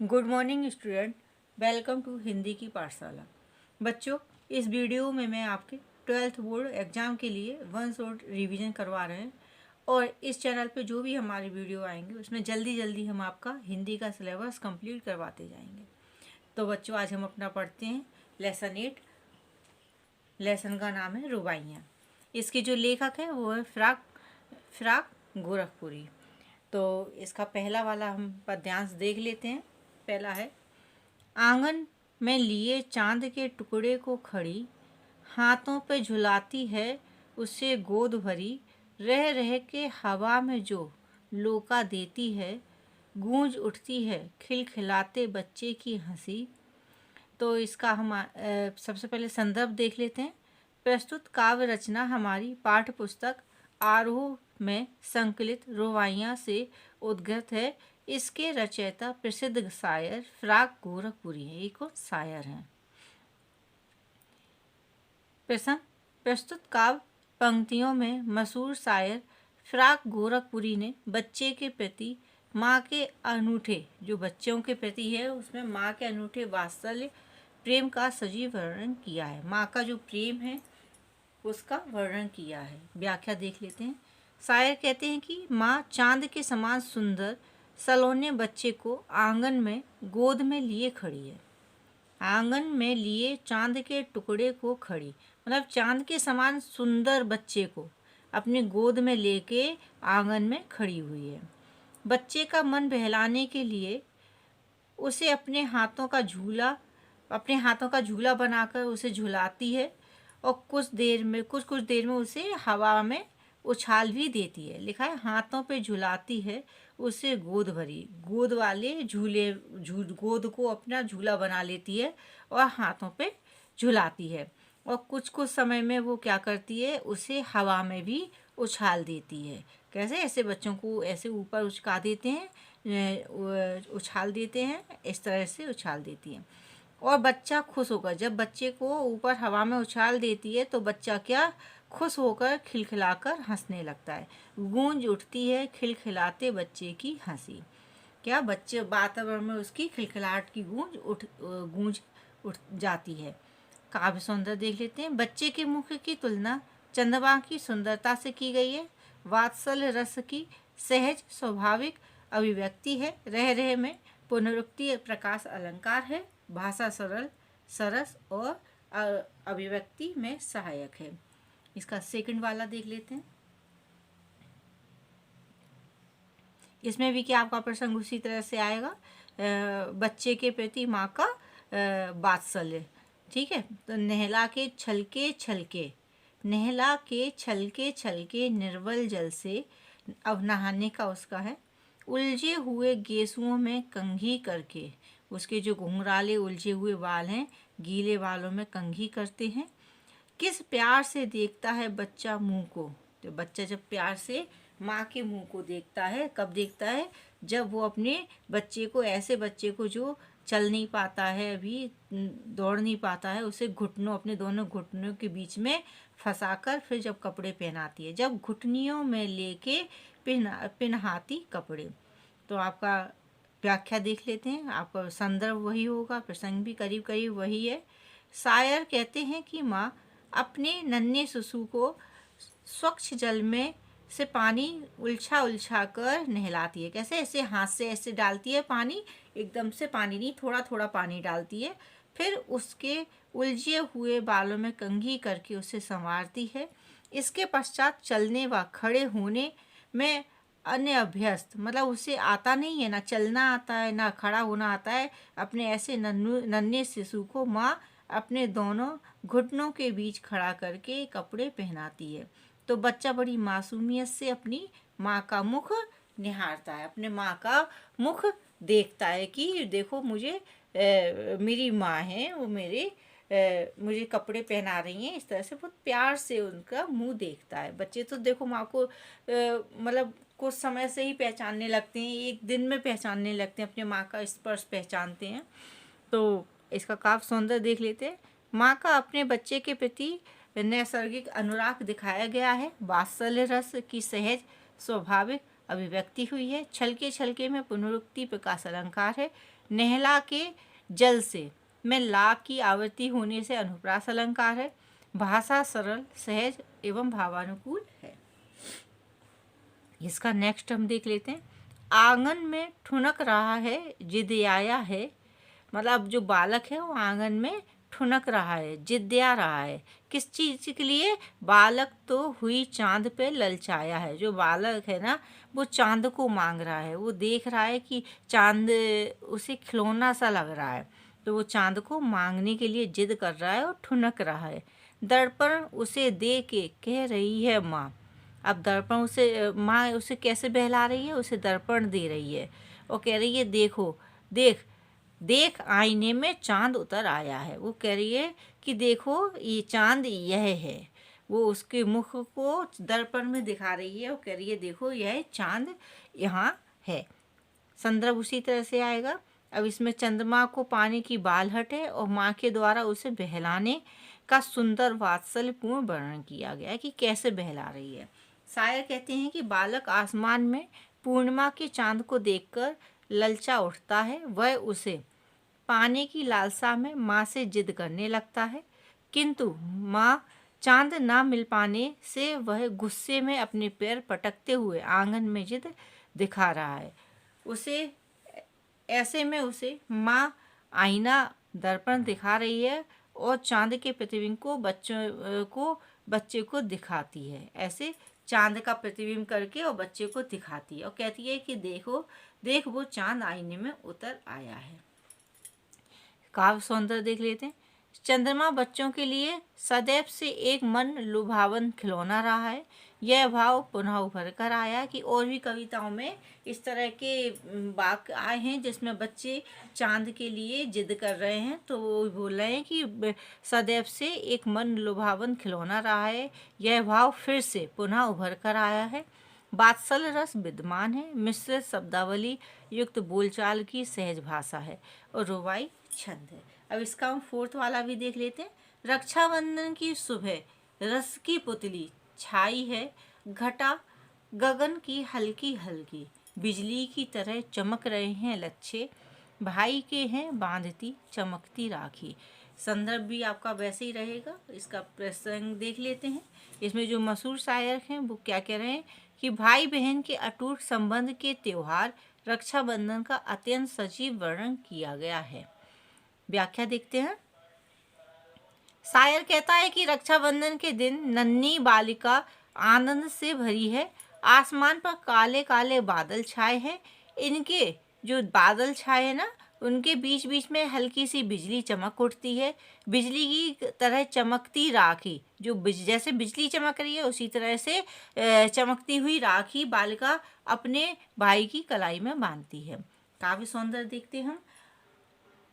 Good morning student, welcome to Hindi की पाठशाला। बच्चों, इस वीडियो में मैं आपके 12th बोर्ड एग्ज़ाम के लिए वन शॉट रिवीजन करवा रहे हैं और इस चैनल पे जो भी हमारी वीडियो आएंगे उसमें जल्दी जल्दी हम आपका हिंदी का सिलेबस कंप्लीट करवाते जाएंगे। तो बच्चों, आज हम अपना पढ़ते हैं लेसन 8। लेसन का नाम है रुबाइयाँ। इसके जो लेखक हैं वो है फिराक गोरखपुरी। तो इसका पहला वाला हम पद्यांश देख लेते हैं। पहला है, आंगन में लिए चांद के टुकड़े को खड़ी, हाथों पे झुलाती है उससे गोद भरी, रह रह के हवा में जो लोका देती है, गूंज उठती है खिलखिलाते बच्चे की हंसी। तो इसका हम सबसे पहले संदर्भ देख लेते हैं। प्रस्तुत काव्य रचना हमारी पाठ्य पुस्तक आरोह में संकलित रुबाइयाँ से उद्गत है। इसके रचयिता प्रसिद्ध शायर फिराक गोरखपुरी है। ये कौन शायर हैं? प्रसंग, प्रस्तुत काव्य पंक्तियों में मशहूर शायर फिराक गोरखपुरी ने बच्चे के प्रति माँ के अनूठे, जो बच्चों के प्रति है उसमें माँ के अनूठे वात्सल्य प्रेम का सजीव वर्णन किया है। माँ का जो प्रेम है उसका वर्णन किया है। व्याख्या देख लेते हैं। शायर कहते हैं कि माँ चांद के समान सुंदर सलोने बच्चे को आंगन में गोद में लिए खड़ी है। आंगन में लिए चांद के टुकड़े को खड़ी, मतलब चांद के समान सुंदर बच्चे को अपनी गोद में लेके आंगन में खड़ी हुई है। बच्चे का मन बहलाने के लिए उसे अपने हाथों का झूला बनाकर उसे झुलाती है और कुछ देर में उसे हवा में उछाल भी देती है। लिखा है, हाथों पे झुलाती है उसे गोद भरी। गोद वाले गोद को अपना झूला बना लेती है और हाथों पे झुलाती है और कुछ कुछ समय में वो क्या करती है, उसे हवा में भी उछाल देती है। कैसे? ऐसे बच्चों को ऐसे ऊपर उछका देते हैं, उछाल देते हैं, इस तरह से उछाल देती है। और बच्चा खुश होकर, जब बच्चे को ऊपर हवा में उछाल देती है तो बच्चा क्या, खुश होकर खिलखिलाकर हंसने लगता है। गूंज उठती है खिलखिलाते बच्चे की हंसी। क्या, बच्चे वातावरण में उसकी खिलखिलाहट की गूंज उठ जाती है। काव्य सौंदर्य देख लेते हैं। बच्चे के मुख की तुलना चंद्रमा की सुंदरता से की गई है। वात्सल्य रस की सहज स्वाभाविक अभिव्यक्ति है। रह रहे में पुनरुक्ति प्रकाश अलंकार है। भाषा सरल सरस और अभिव्यक्ति में सहायक है। इसका सेकंड वाला देख लेते हैं। इसमें भी क्या आपका प्रसंग उसी तरह से आएगा, बच्चे के प्रति माँ का वात्सल्य। ठीक है, तो नहला के छलके निर्मल जल से, अब नहाने का उसका है। उलझे हुए गेसुओं में कंघी करके, उसके जो घुंघराले उलझे हुए बाल हैं, गीले बालों में कंघी करते हैं। किस प्यार से देखता है बच्चा मुंह को, तो बच्चा जब प्यार से माँ के मुंह को देखता है, कब देखता है, जब वो अपने बच्चे को, ऐसे बच्चे को जो चल नहीं पाता है, अभी दौड़ नहीं पाता है, उसे अपने दोनों घुटनों के बीच में फंसाकर फिर जब कपड़े पहनाती है, जब घुटनियों में लेके पहनाती कपड़े। तो आपका व्याख्या देख लेते हैं। आपका संदर्भ वही होगा, प्रसंग भी करीब करीब वही है। शायर कहते हैं कि माँ अपने नन्हे शिशु को स्वच्छ जल में से पानी उलझा कर नहलाती है। कैसे? ऐसे हाथ से ऐसे डालती है पानी, एकदम से पानी नहीं, थोड़ा थोड़ा पानी डालती है, फिर उसके उलझे हुए बालों में कंघी करके उसे संवारती है। इसके पश्चात चलने व खड़े होने में अन्य अभ्यस्त, मतलब उसे आता नहीं है, ना चलना आता है ना खड़ा होना आता है। अपने ऐसे नन्हे शिशु को माँ अपने दोनों घुटनों के बीच खड़ा करके कपड़े पहनाती है। तो बच्चा बड़ी मासूमियत से अपनी माँ का मुख निहारता है, अपने माँ का मुख देखता है कि देखो मुझे मेरी माँ है, वो मुझे कपड़े पहना रही हैं। इस तरह से बहुत प्यार से उनका मुंह देखता है। बच्चे तो देखो माँ को मतलब कुछ समय से ही पहचानने लगते हैं, एक दिन में पहचानने लगते हैं, अपने माँ का स्पर्श पहचानते हैं। तो इसका काव्य सौंदर्य देख लेते हैं। माँ का अपने बच्चे के प्रति नैसर्गिक अनुराग दिखाया गया है। वात्सल्य रस की सहज स्वाभाविक अभिव्यक्ति हुई है। छलके छलके में पुनरुक्ति प्रकाश अलंकार है। नहला के जल से में ला की आवृत्ति होने से अनुप्रास अलंकार है। भाषा सरल सहज एवं भावानुकूल है। इसका नेक्स्ट हम देख लेते हैं। आंगन में ठुनक रहा है जिद्याया है, मतलब जो बालक है वो आंगन में ठुनक रहा है, जिद्या रहा है। किस चीज़ के लिए? बालक तो हुई चांद पे ललचाया है। जो बालक है ना वो चांद को मांग रहा है, वो देख रहा है कि चांद उसे खिलौना सा लग रहा है, तो वो चांद को मांगने के लिए जिद कर रहा है और ठुनक रहा है। दर्पण उसे दे के कह रही है माँ। अब दर्पण उसे माँ उसे कैसे बहला रही है? उसे दर्पण दे रही है और कह रही है देखो देख देख आईने में चांद उतर आया है। वो कह रही है कि देखो ये चांद यह है। वो उसके मुख को दर्पण में दिखा रही है और कह रही है देखो यह चांद यहाँ है। संदर्भ उसी तरह से आएगा। अब इसमें चंद्रमा को पानी की बालहट है और माँ के द्वारा उसे बहलाने का सुंदर वात्सल्यपूर्ण वर्णन किया गया है कि कैसे बहला रही है। शायर कहते हैं कि बालक आसमान में पूर्णिमा के चांद को देखकर ललचा उठता है। वह उसे पाने की लालसा में माँ से जिद करने लगता है, किंतु माँ चांद ना मिल पाने से वह गुस्से में अपने पैर पटकते हुए आंगन में जिद दिखा रहा है। उसे ऐसे में उसे माँ आईना दर्पण दिखा रही है और चांद के प्रतिबिंब को बच्चे को दिखाती है। ऐसे चांद का प्रतिबिंब करके और बच्चे को दिखाती है और कहती है कि देखो देख वो चांद आईने में उतर आया है। काव्य सौंदर्य देख लेते हैं। चंद्रमा बच्चों के लिए सदैव से एक मन लुभावन खिलौना रहा है। यह भाव पुनः उभर कर आया कि और भी कविताओं में इस तरह के वाक्य आए हैं जिसमें बच्चे चांद के लिए जिद कर रहे हैं, तो वो बोल रहे हैं कि सदैव से एक मन लुभावन खिलौना रहा है। यह भाव फिर से पुनः उभर कर आया है। वात्सल्य रस विद्यमान है। मिश्रित शब्दावली युक्त बोलचाल की सहज भाषा है और रुबाई छंद है। अब इसका हम फोर्थ वाला भी देख लेते हैं। रक्षाबंधन की सुबह रस की पुतली छाई है, घटा गगन की हल्की हल्की, बिजली की तरह चमक रहे हैं लच्छे, भाई के हैं बांधती चमकती राखी। संदर्भ भी आपका वैसे ही रहेगा। इसका प्रसंग देख लेते हैं। इसमें जो मशहूर शायर हैं वो क्या कह रहे हैं कि भाई बहन के अटूट संबंध के त्योहार रक्षाबंधन का अत्यंत सजीव वर्णन किया गया है। व्याख्या देखते हैं। शायर कहता है कि रक्षाबंधन के दिन नन्ही बालिका आनंद से भरी है। आसमान पर काले काले बादल छाए हैं। इनके जो बादल छाए हैं ना उनके बीच बीच में हल्की सी बिजली चमक उठती है। बिजली की तरह चमकती राखी, जो जैसे बिजली चमक रही है उसी तरह से चमकती हुई राखी बालिका अपने भाई की कलाई में बांधती है। काव्य सौंदर्य देखते हैं हम।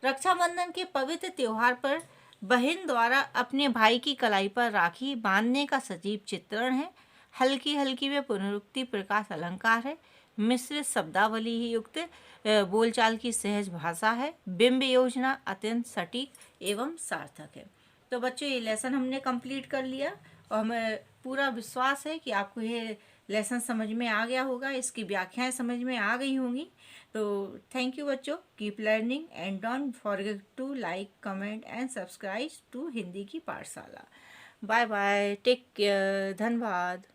रक्षाबंधन के पवित्र त्योहार पर बहन द्वारा अपने भाई की कलाई पर राखी बांधने का सजीव चित्रण है। हल्की हल्की में पुनरुक्ति प्रकाश अलंकार है। मिश्रित शब्दावली ही युक्त बोलचाल की सहज भाषा है। बिंब योजना अत्यंत सटीक एवं सार्थक है। तो बच्चों ये लेसन हमने कंप्लीट कर लिया और हमें पूरा विश्वास है कि आपको ये लेसन समझ में आ गया होगा, इसकी व्याख्याएं समझ में आ गई होंगी। तो थैंक यू बच्चों, keep learning and don't forget to like comment and subscribe to Hindi की पाठशाला। बाय बाय, टेक केयर, धन्यवाद।